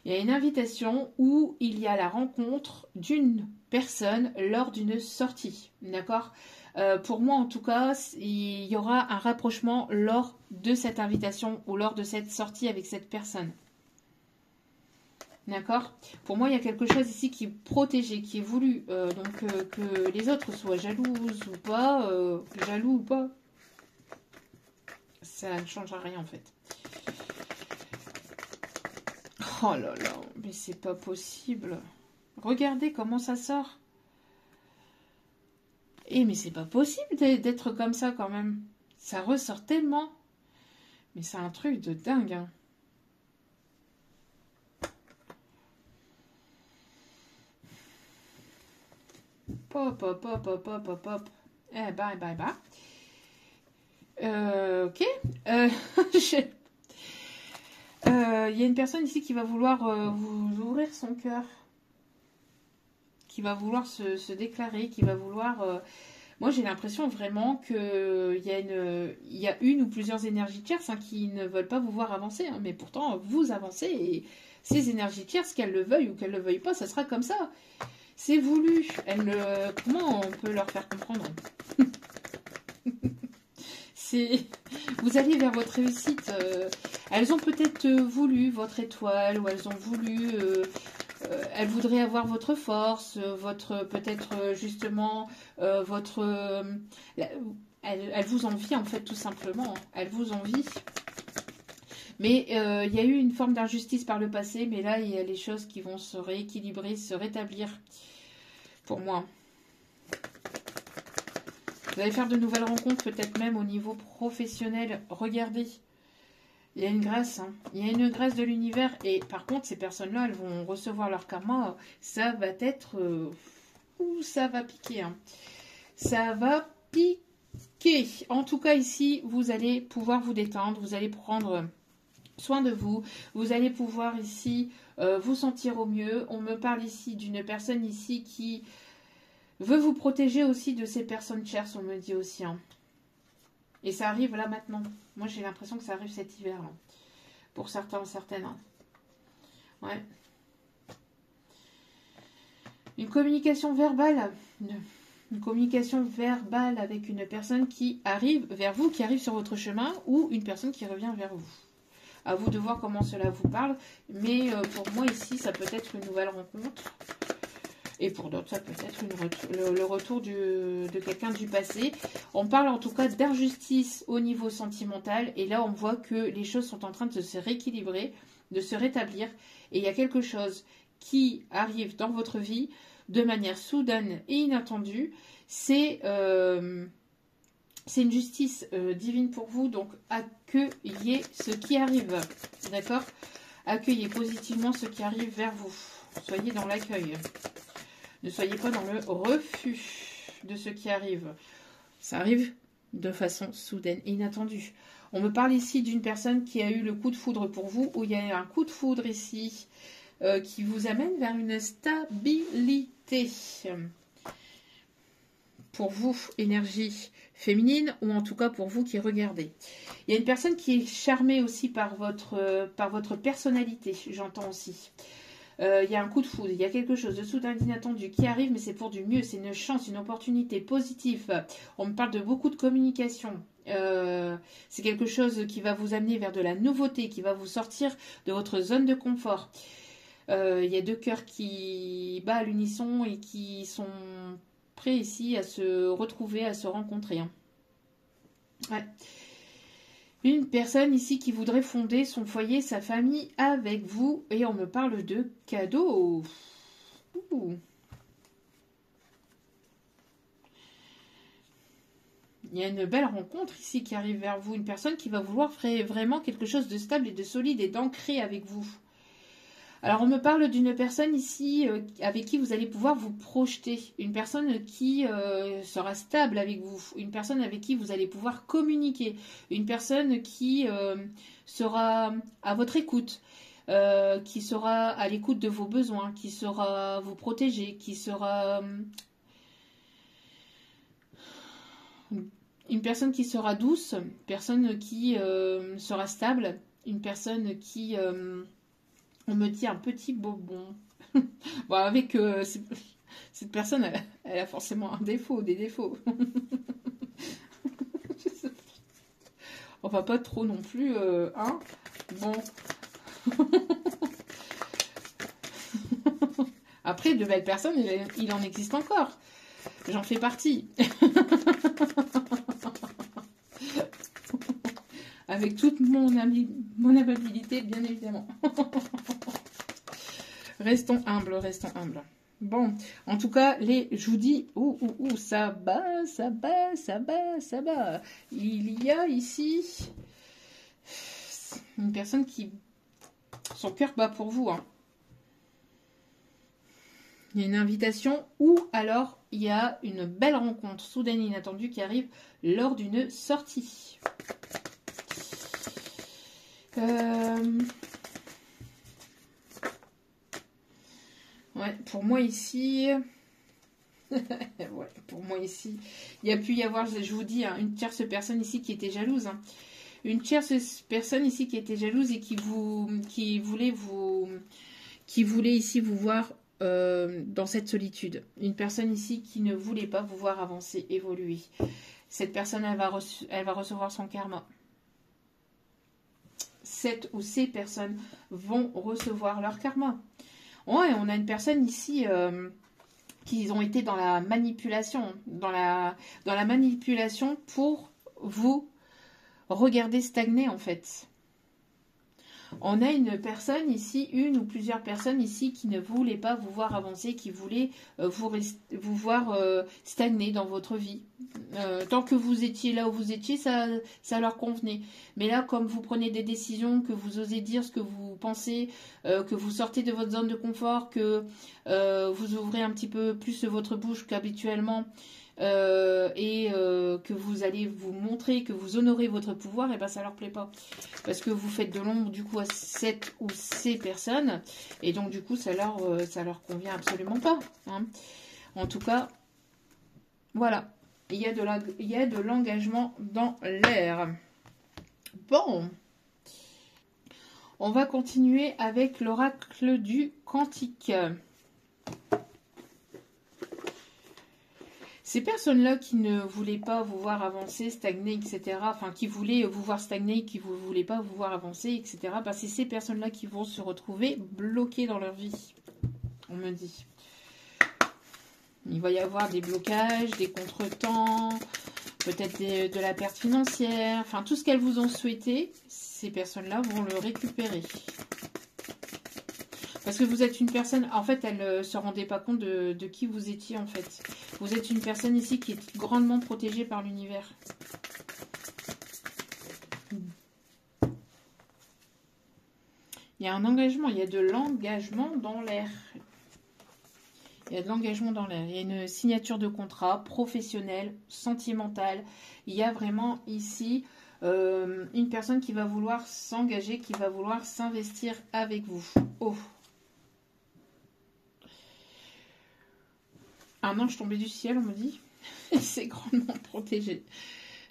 S1: Il y a une invitation où il y a la rencontre d'une personne lors d'une sortie. D'accord? Pour moi, en tout cas, il y aura un rapprochement lors de cette invitation ou lors de cette sortie avec cette personne. D'accord? Pour moi, il y a quelque chose ici qui est protégé, qui est voulu. Donc, que les autres soient jalouses ou pas, jaloux ou pas, ça ne changera rien en fait. Oh là là, mais c'est pas possible. Regardez comment ça sort. Mais c'est pas possible d'être comme ça quand même. Ça ressort tellement. Mais c'est un truc de dingue. Hein. Pop, hop, hop, hop, hop, hop, hop. Bye, bye, bye. Ok. Il y a une personne ici qui va vouloir vous ouvrir son cœur. Qui va vouloir se déclarer, qui va vouloir... Moi, j'ai l'impression vraiment qu'il y a une ou plusieurs énergies tierces qui ne veulent pas vous voir avancer. Hein, mais pourtant, vous avancez et ces énergies tierces, qu'elles le veuillent ou qu'elles ne le veuillent pas, ça sera comme ça. C'est voulu. Comment on peut leur faire comprendre? Vous allez vers votre réussite. Elles ont peut-être voulu votre étoile ou elles ont voulu... elles voudraient avoir votre force, peut-être justement votre... elles vous envient en fait tout simplement. Elles vous envient. Mais il y a eu une forme d'injustice par le passé, mais là il y a les choses qui vont se rééquilibrer, se rétablir pour moi. Vous allez faire de nouvelles rencontres, peut-être même au niveau professionnel. Regardez. Il y a une grâce, hein. Il y a une grâce de l'univers. Et par contre, ces personnes-là, elles vont recevoir leur karma. Ça va être... ça va piquer. Hein. Ça va piquer. En tout cas, ici, vous allez pouvoir vous détendre. Vous allez prendre soin de vous. Vous allez pouvoir ici vous sentir au mieux. On me parle ici d'une personne ici qui veut vous protéger aussi de ces personnes chères, on me dit aussi. Hein. Et ça arrive là maintenant. Moi, j'ai l'impression que ça arrive cet hiver. Là. Pour certains, certaines. Hein. Ouais. Une communication verbale. Une communication verbale avec une personne qui arrive vers vous, qui arrive sur votre chemin, ou une personne qui revient vers vous. À vous de voir comment cela vous parle. Mais pour moi, ici, ça peut être une nouvelle rencontre. Et pour d'autres, ça peut être le retour de quelqu'un du passé. On parle en tout cas d'injustice au niveau sentimental. Et là, on voit que les choses sont en train de se rééquilibrer, de se rétablir. Et il y a quelque chose qui arrive dans votre vie de manière soudaine et inattendue. C'est une justice divine pour vous, donc accueillez ce qui arrive, d'accord? Accueillez positivement ce qui arrive vers vous. Soyez dans l'accueil. Ne soyez pas dans le refus de ce qui arrive. Ça arrive de façon soudaine et inattendue. On me parle ici d'une personne qui a eu le coup de foudre pour vous, où il y a un coup de foudre ici qui vous amène vers une stabilité. Pour vous, énergie féminine, ou en tout cas pour vous qui regardez. Il y a une personne qui est charmée aussi par votre personnalité, j'entends aussi. Il y a un coup de foudre, il y a quelque chose de soudain, d'inattendu qui arrive, mais c'est pour du mieux, c'est une chance, une opportunité positive. On me parle de beaucoup de communication. C'est quelque chose qui va vous amener vers de la nouveauté, qui va vous sortir de votre zone de confort. Il y a deux cœurs qui battent à l'unisson et qui sont prêts ici à se retrouver, à se rencontrer. Hein. Ouais. Une personne ici qui voudrait fonder son foyer, sa famille avec vous. Et on me parle de cadeaux. Ouh. Il y a une belle rencontre ici qui arrive vers vous. Une personne qui va vouloir faire vraiment quelque chose de stable et de solide et d'ancré avec vous. Alors, on me parle d'une personne ici avec qui vous allez pouvoir vous projeter. Une personne qui sera stable avec vous. Une personne avec qui vous allez pouvoir communiquer. Une personne qui sera à votre écoute. Qui sera à l'écoute de vos besoins. Qui sera vous protéger. Qui sera... une personne qui sera douce. Une personne qui sera stable. Une personne qui... on me dit un petit bobon. Bon, avec cette personne, elle a forcément un défaut, des défauts. On va pas trop non plus, hein. Bon. Après, de belles personnes, il en existe encore. J'en fais partie. Avec toute mon amabilité, bien évidemment. Restons humbles, restons humbles. Bon, en tout cas, je vous dis, ça bat, ça bat, ça bat, ça bat. Il y a ici une personne qui... son cœur bat pour vous. Hein. Il y a une invitation ou alors il y a une belle rencontre soudaine et inattendue qui arrive lors d'une sortie. Ouais, pour moi ici... ouais, pour moi ici, il y a pu y avoir, je vous dis, hein, une tierce personne ici qui était jalouse. Hein. Une tierce personne ici qui était jalouse et qui voulait ici vous voir dans cette solitude. Une personne ici qui ne voulait pas vous voir avancer, évoluer. Cette personne, elle va recevoir son karma. Cette ou ces personnes vont recevoir leur karma. Ouais, on a une personne ici qui ont été dans la manipulation, dans la manipulation pour vous regarder stagner en fait. On a une personne ici, une ou plusieurs personnes ici qui ne voulaient pas vous voir avancer, qui voulaient vous voir stagner dans votre vie. Tant que vous étiez là où vous étiez, ça leur convenait. Mais là, comme vous prenez des décisions, que vous osez dire ce que vous pensez, que vous sortez de votre zone de confort, que vous ouvrez un petit peu plus votre bouche qu'habituellement, et que vous allez vous montrer, que vous honorez votre pouvoir, et ben ça leur plaît pas. Parce que vous faites de l'ombre du coup à cette ou ces personnes, et donc du coup ça leur convient absolument pas. Hein. En tout cas, voilà. Il y a de l'engagement dans l'air. Bon. On va continuer avec l'oracle du Cantique. Ces personnes-là qui ne voulaient pas vous voir avancer, stagner, etc., enfin qui voulaient vous voir stagner, qui ne voulaient pas vous voir avancer, etc., ben, c'est ces personnes-là qui vont se retrouver bloquées dans leur vie, on me dit. Il va y avoir des blocages, des contretemps, peut-être de la perte financière, enfin tout ce qu'elles vous ont souhaité, ces personnes-là vont le récupérer. Parce que vous êtes une personne, en fait, elle ne se rendait pas compte de qui vous étiez, en fait. Vous êtes une personne ici qui est grandement protégée par l'univers. Il y a un engagement, il y a de l'engagement dans l'air. Il y a de l'engagement dans l'air. Il y a une signature de contrat professionnelle, sentimentale. Il y a vraiment ici une personne qui va vouloir s'engager, qui va vouloir s'investir avec vous. Oh. Un ange tombé du ciel, on me dit. C'est grandement protégé.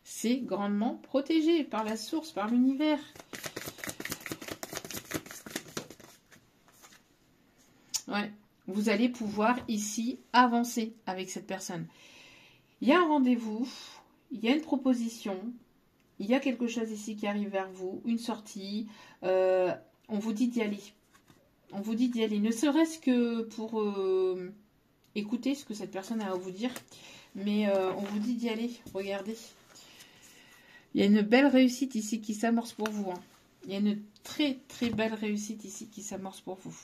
S1: C'est grandement protégé par la source, par l'univers. Ouais. Vous allez pouvoir ici avancer avec cette personne. Il y a un rendez-vous, il y a une proposition, il y a quelque chose ici qui arrive vers vous, une sortie. On vous dit d'y aller. On vous dit d'y aller, ne serait-ce que pour écouter ce que cette personne a à vous dire. Mais on vous dit d'y aller, regardez. Il y a une belle réussite ici qui s'amorce pour vous. Hein. Il y a une très très belle réussite ici qui s'amorce pour vous.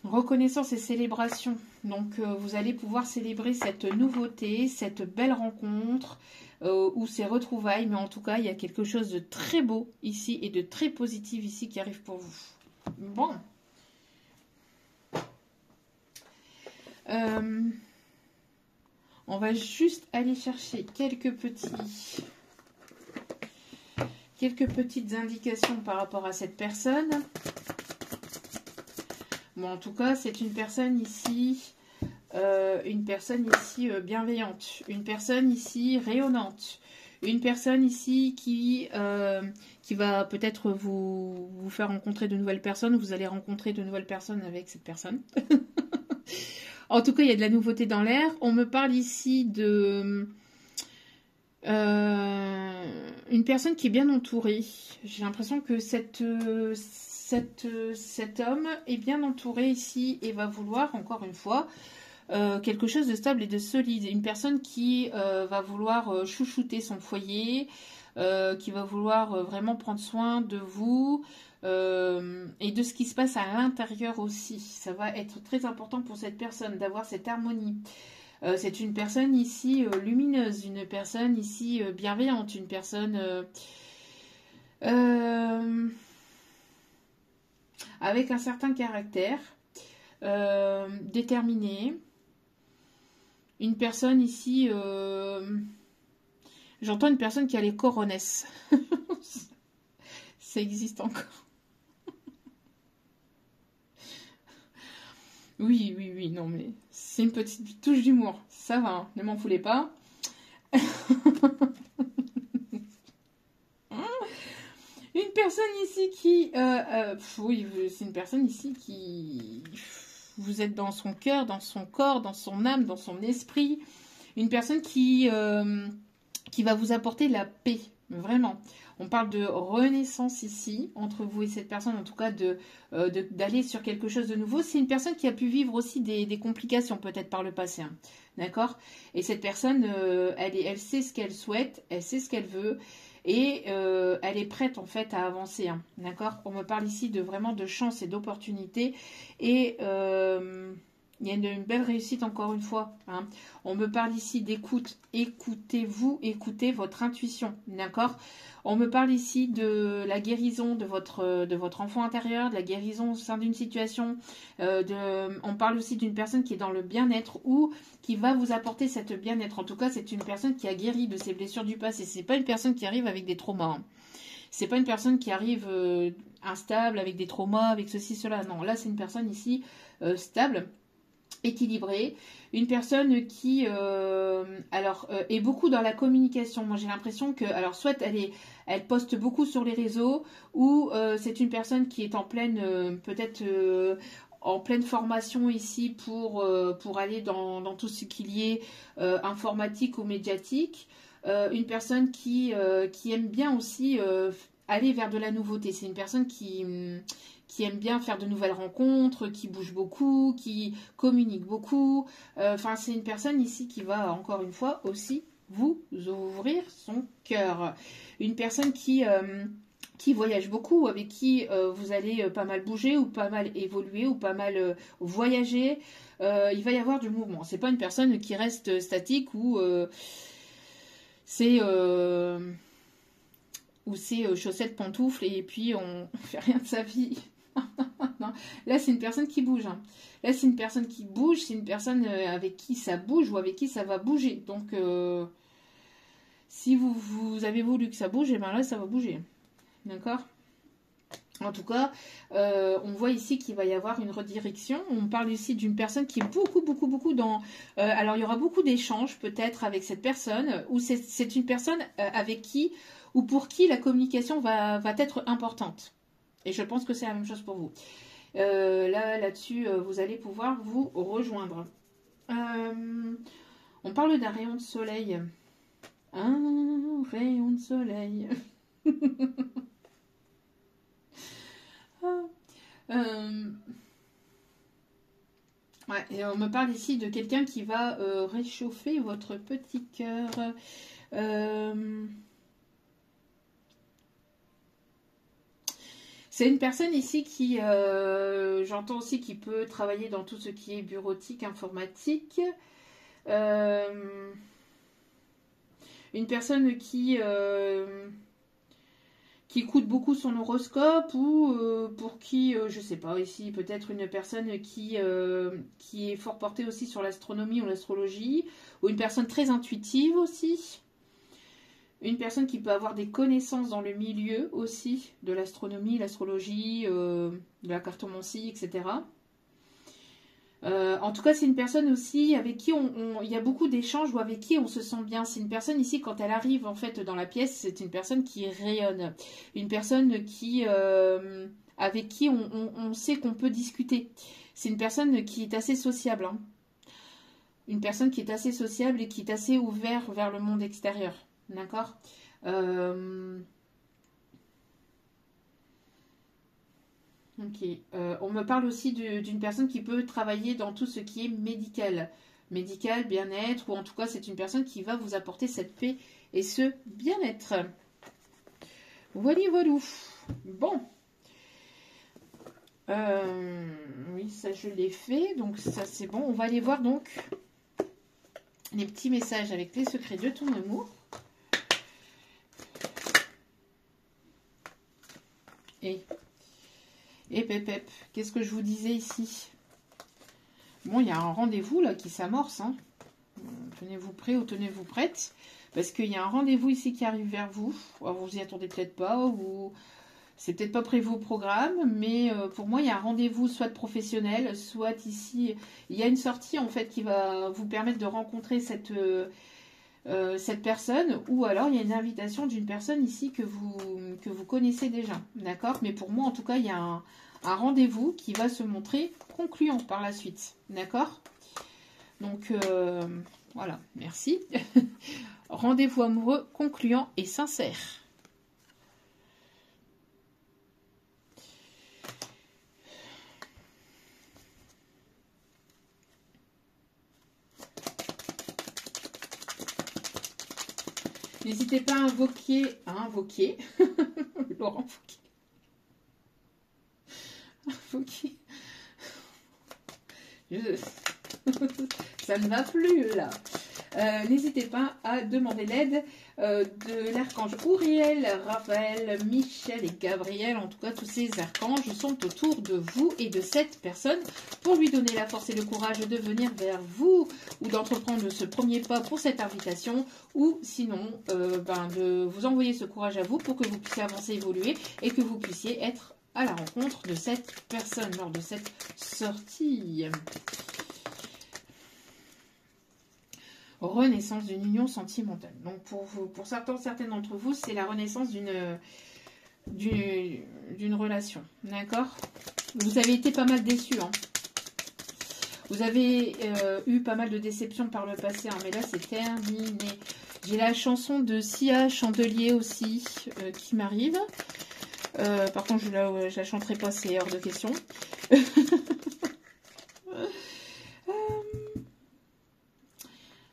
S1: Reconnaissance et célébration. Donc, vous allez pouvoir célébrer cette nouveauté, cette belle rencontre ou ces retrouvailles. Mais en tout cas, il y a quelque chose de très beau ici et de très positif ici qui arrive pour vous. Bon. On va juste aller chercher quelques petites indications par rapport à cette personne. Bon, en tout cas, c'est une personne ici bienveillante, une personne ici rayonnante, une personne ici qui va peut-être vous faire rencontrer de nouvelles personnes, vous allez rencontrer de nouvelles personnes avec cette personne. En tout cas, il y a de la nouveauté dans l'air. On me parle ici de une personne qui est bien entourée. J'ai l'impression que cet homme est bien entouré ici et va vouloir, encore une fois, quelque chose de stable et de solide. Une personne qui va vouloir chouchouter son foyer, qui va vouloir vraiment prendre soin de vous et de ce qui se passe à l'intérieur aussi. Ça va être très important pour cette personne d'avoir cette harmonie. C'est une personne ici lumineuse, une personne ici bienveillante, une personne avec un certain caractère, déterminée. Une personne ici, j'entends une personne qui a les coronesses. Ça existe encore. Oui, oui, oui, non, mais c'est une petite touche d'humour. Ça va, hein, ne m'en voulez pas. Une personne ici qui... oui, c'est une personne ici qui... Vous êtes dans son cœur, dans son corps, dans son âme, dans son esprit. Une personne qui va vous apporter la paix, vraiment. On parle de renaissance ici, entre vous et cette personne, en tout cas d'aller sur quelque chose de nouveau. C'est une personne qui a pu vivre aussi des complications, peut-être par le passé. Hein. D'accord? Et cette personne, elle sait ce qu'elle souhaite, elle sait ce qu'elle veut. Et elle est prête en fait à avancer. Hein. D'accord? On me parle ici de vraiment de chance et d'opportunité. Et il y a une belle réussite encore une fois. Hein. On me parle ici d'écoute. Écoutez-vous, écoutez votre intuition. D'accord? On me parle ici de la guérison de votre enfant intérieur, de la guérison au sein d'une situation. On parle aussi d'une personne qui est dans le bien-être ou qui va vous apporter cette bien-être. En tout cas, c'est une personne qui a guéri de ses blessures du passé. C'est pas une personne qui arrive avec des traumas. Hein. C'est pas une personne qui arrive instable, avec des traumas, avec ceci, cela. Non, là, c'est une personne ici stable, équilibrée. Une personne qui est beaucoup dans la communication. Moi, j'ai l'impression que, alors, soit elle poste beaucoup sur les réseaux, ou c'est une personne qui est en pleine, peut-être en pleine formation ici pour aller dans tout ce qu'il y est informatique ou médiatique. Une personne qui aime bien aussi aller vers de la nouveauté. C'est une personne qui aime bien faire de nouvelles rencontres, qui bouge beaucoup, qui communique beaucoup. Enfin, c'est une personne ici qui va, encore une fois, aussi vous ouvrir son cœur. Une personne qui qui voyage beaucoup, avec qui vous allez pas mal bouger ou pas mal évoluer ou pas mal voyager. Il va y avoir du mouvement. C'est pas une personne qui reste statique ou c'est chaussettes, pantoufles et puis on fait rien de sa vie. Non. Là, c'est une personne qui bouge. Hein. Là, c'est une personne qui bouge, c'est une personne avec qui ça bouge ou avec qui ça va bouger. Donc, si vous avez voulu que ça bouge, et bien là, ça va bouger. D'accord? En tout cas, on voit ici qu'il va y avoir une redirection. On parle ici d'une personne qui est beaucoup dans... alors, il y aura beaucoup d'échanges peut-être avec cette personne, ou c'est une personne avec qui ou pour qui la communication va être importante. Et je pense que c'est la même chose pour vous. Là-dessus, vous allez pouvoir vous rejoindre. On parle d'un rayon de soleil. Un rayon de soleil. Ouais, et on me parle ici de quelqu'un qui va réchauffer votre petit cœur. C'est une personne ici qui, j'entends aussi, qui peut travailler dans tout ce qui est bureautique, informatique. Une personne qui écoute beaucoup son horoscope ou pour qui, je sais pas, ici peut-être une personne qui est fort portée aussi sur l'astronomie ou l'astrologie, ou une personne très intuitive aussi. Une personne qui peut avoir des connaissances dans le milieu aussi, de l'astronomie, l'astrologie, de la cartomancie, etc. En tout cas, c'est une personne aussi avec qui il y a beaucoup d'échanges ou avec qui on se sent bien. C'est une personne ici, quand elle arrive en fait dans la pièce, c'est une personne qui rayonne. Une personne qui, avec qui on sait qu'on peut discuter. C'est une personne qui est assez sociable. Hein. Une personne qui est assez sociable et qui est assez ouverte vers le monde extérieur. D'accord. Ok. On me parle aussi d'une personne qui peut travailler dans tout ce qui est médical. Médical, bien-être, ou en tout cas, c'est une personne qui va vous apporter cette paix et ce bien-être. Voilà, voilà. Bon. Oui, ça, je l'ai fait. Donc, ça, c'est bon. On va aller voir, donc, les petits messages avec les secrets de ton amour. Et pep, qu'est-ce que je vous disais ici? Bon, il y a un rendez-vous là qui s'amorce. Hein. Tenez-vous prêts ou tenez-vous prête. Parce qu'il y a un rendez-vous ici qui arrive vers vous. Alors, vous y attendez peut-être pas. Ou c'est peut-être pas prévu au programme. Mais pour moi, il y a un rendez-vous soit professionnel, soit ici. Il y a une sortie en fait qui va vous permettre de rencontrer cette personne, ou alors il y a une invitation d'une personne ici que vous connaissez déjà, d'accord? Mais pour moi, en tout cas, il y a un rendez-vous qui va se montrer concluant par la suite, d'accord? Donc, voilà, merci. Rendez-vous amoureux concluant et sincère. N'hésitez pas à invoquer, Laurent Fouquet. Ça ne va plus là. N'hésitez pas à demander l'aide de l'archange Uriel, Raphaël, Michel et Gabriel. En tout cas, tous ces archanges sont autour de vous et de cette personne pour lui donner la force et le courage de venir vers vous ou d'entreprendre ce premier pas pour cette invitation, ou sinon de vous envoyer ce courage à vous pour que vous puissiez avancer, évoluer et que vous puissiez être à la rencontre de cette personne lors de cette sortie. Renaissance d'une union sentimentale. Donc pour certains d'entre vous, c'est la renaissance d'une relation. D'accord? Vous avez été pas mal déçus. Hein. Vous avez eu pas mal de déceptions par le passé. Hein, mais là, c'est terminé. J'ai la chanson de Sia Chandelier aussi qui m'arrive. Par contre, je la chanterai pas, c'est hors de question.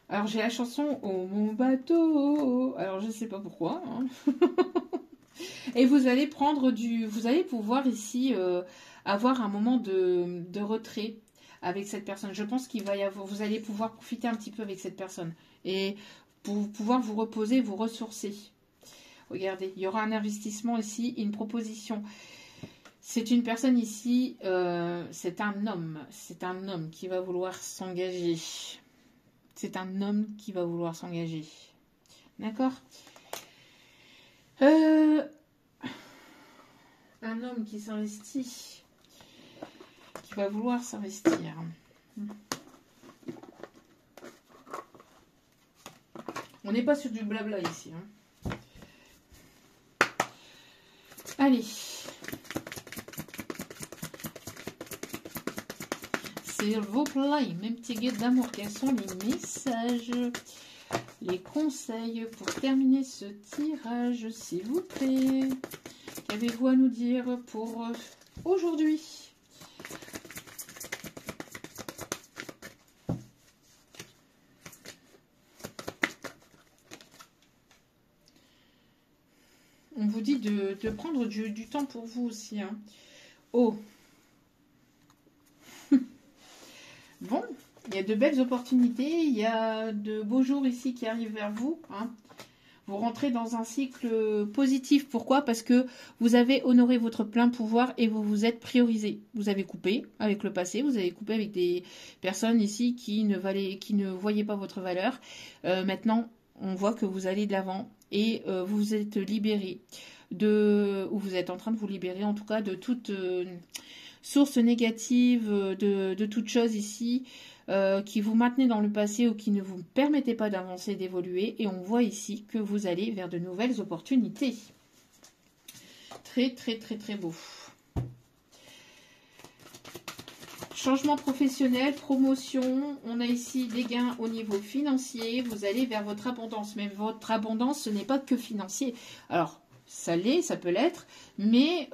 S1: Alors, j'ai la chanson « Oh mon bateau ». Alors, je ne sais pas pourquoi. Hein.
S2: Et vous allez prendre vous allez pouvoir ici avoir un moment de retrait avec cette personne. Je pense qu'il va y avoir, vous allez pouvoir profiter un petit peu avec cette personne et pour pouvoir vous reposer, vous ressourcer. Regardez, il y aura un investissement ici, une proposition. C'est une personne ici, c'est un homme. C'est un homme qui va vouloir s'engager. C'est un homme qui va vouloir s'engager. D'accord? Un homme qui s'investit, qui va vouloir s'investir. On n'est pas sur du blabla ici. Hein. Allez. S'il vous plaît, mes petits guides d'amour, quels sont les messages, les conseils pour terminer ce tirage, s'il vous plaît? Qu'avez-vous à nous dire pour aujourd'hui? On vous dit de prendre du temps pour vous aussi. Hein. Oh. Bon, il y a de belles opportunités. Il y a de beaux jours ici qui arrivent vers vous. Hein. Vous rentrez dans un cycle positif. Pourquoi? Parce que vous avez honoré votre plein pouvoir et vous vous êtes priorisé. Vous avez coupé avec le passé. Vous avez coupé avec des personnes ici qui ne voyaient pas votre valeur. Maintenant, on voit que vous allez de l'avant. Et vous vous êtes libéré ou vous êtes en train de vous libérer en tout cas de toute source négative, de toute chose ici qui vous maintenait dans le passé ou qui ne vous permettait pas d'avancer, d'évoluer. Et on voit ici que vous allez vers de nouvelles opportunités. Très, très, très, très beau. Changement professionnel, promotion, on a ici des gains au niveau financier, vous allez vers votre abondance, mais votre abondance ce n'est pas que financier. Alors ça l'est, ça peut l'être, mais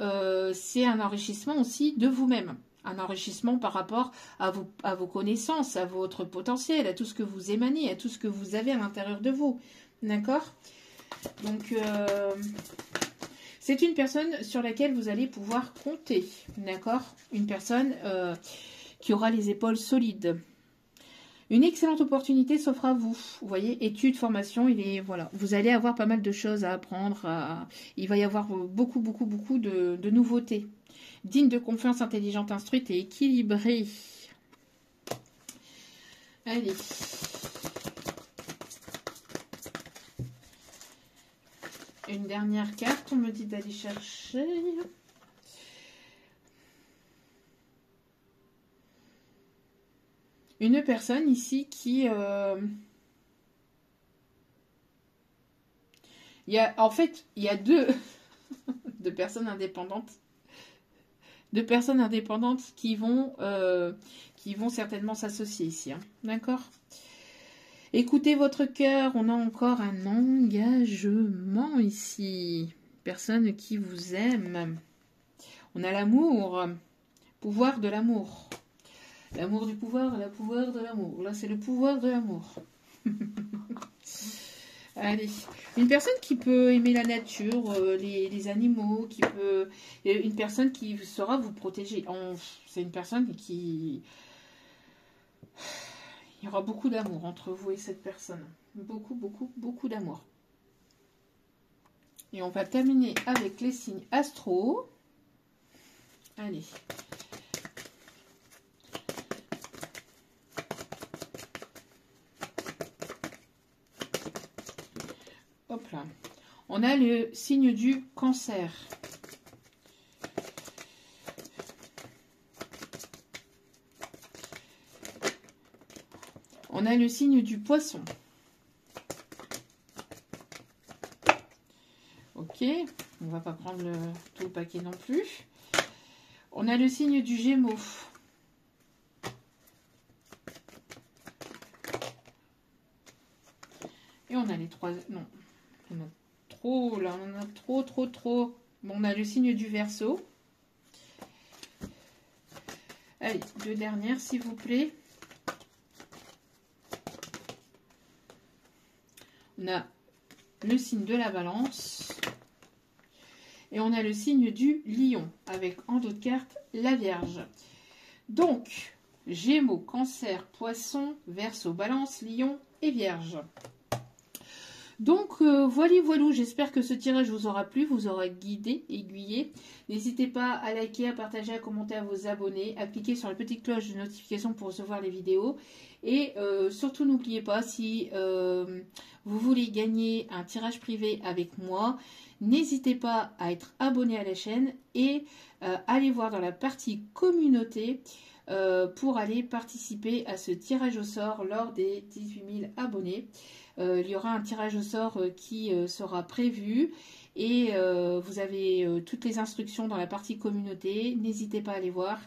S2: c'est un enrichissement aussi de vous-même, un enrichissement par rapport à vos connaissances, à votre potentiel, à tout ce que vous émanez, à tout ce que vous avez à l'intérieur de vous, d'accord? Donc c'est une personne sur laquelle vous allez pouvoir compter, d'accord? Une personne qui aura les épaules solides. Une excellente opportunité s'offre à vous. Vous voyez, études, formation, voilà. Vous allez avoir pas mal de choses à apprendre. Il va y avoir beaucoup, beaucoup, beaucoup de nouveautés. Digne de confiance, intelligente, instruite et équilibrée. Allez. Une dernière carte, on me dit d'aller chercher. Une personne ici qui... en fait, il y a deux personnes indépendantes. Deux personnes indépendantes qui vont certainement s'associer ici. Hein. D'accord ? Écoutez votre cœur. On a encore un engagement ici. Personne qui vous aime. On a l'amour. Pouvoir de l'amour. L'amour du pouvoir, le pouvoir de l'amour. Là, c'est le pouvoir de l'amour. Allez. Une personne qui peut aimer la nature, les animaux, une personne qui saura vous protéger. C'est une personne qui... Il y aura beaucoup d'amour entre vous et cette personne. Beaucoup, beaucoup, beaucoup d'amour. Et on va terminer avec les signes astro. Allez. Hop là. On a le signe du cancer. On a le signe du poisson. Ok, on va pas prendre tout le paquet non plus. On a le signe du Gémeaux. Et on a les trois... Non, on a trop, là, on en a trop. Bon, on a le signe du Verseau. Allez, deux dernières, s'il vous plaît. On a le signe de la Balance. Et on a le signe du lion, avec en dos de carte la Vierge. Donc, Gémeaux, Cancer, Poisson, Verseau, Balance, Lion et Vierge. Donc, voilà, j'espère que ce tirage vous aura plu, vous aura guidé, aiguillé. N'hésitez pas à liker, à partager, à commenter, à vous abonner, à cliquer sur la petite cloche de notification pour recevoir les vidéos. Et surtout, n'oubliez pas, si vous voulez gagner un tirage privé avec moi, n'hésitez pas à être abonné à la chaîne et aller voir dans la partie communauté pour aller participer à ce tirage au sort lors des 18 000 abonnés. Il y aura un tirage au sort qui sera prévu et vous avez toutes les instructions dans la partie communauté. N'hésitez pas à aller voir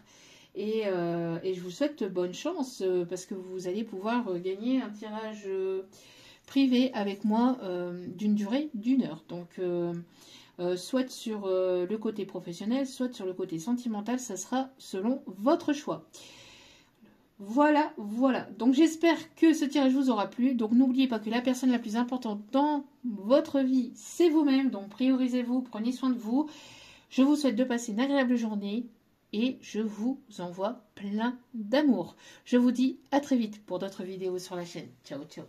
S2: et je vous souhaite bonne chance parce que vous allez pouvoir gagner un tirage privé avec moi d'une durée d'1 heure. Donc soit sur le côté professionnel, soit sur le côté sentimental, ça sera selon votre choix. Voilà. Donc j'espère que ce tirage vous aura plu. Donc n'oubliez pas que la personne la plus importante dans votre vie, c'est vous-même. Donc priorisez-vous, prenez soin de vous. Je vous souhaite de passer une agréable journée et je vous envoie plein d'amour. Je vous dis à très vite pour d'autres vidéos sur la chaîne. Ciao, ciao.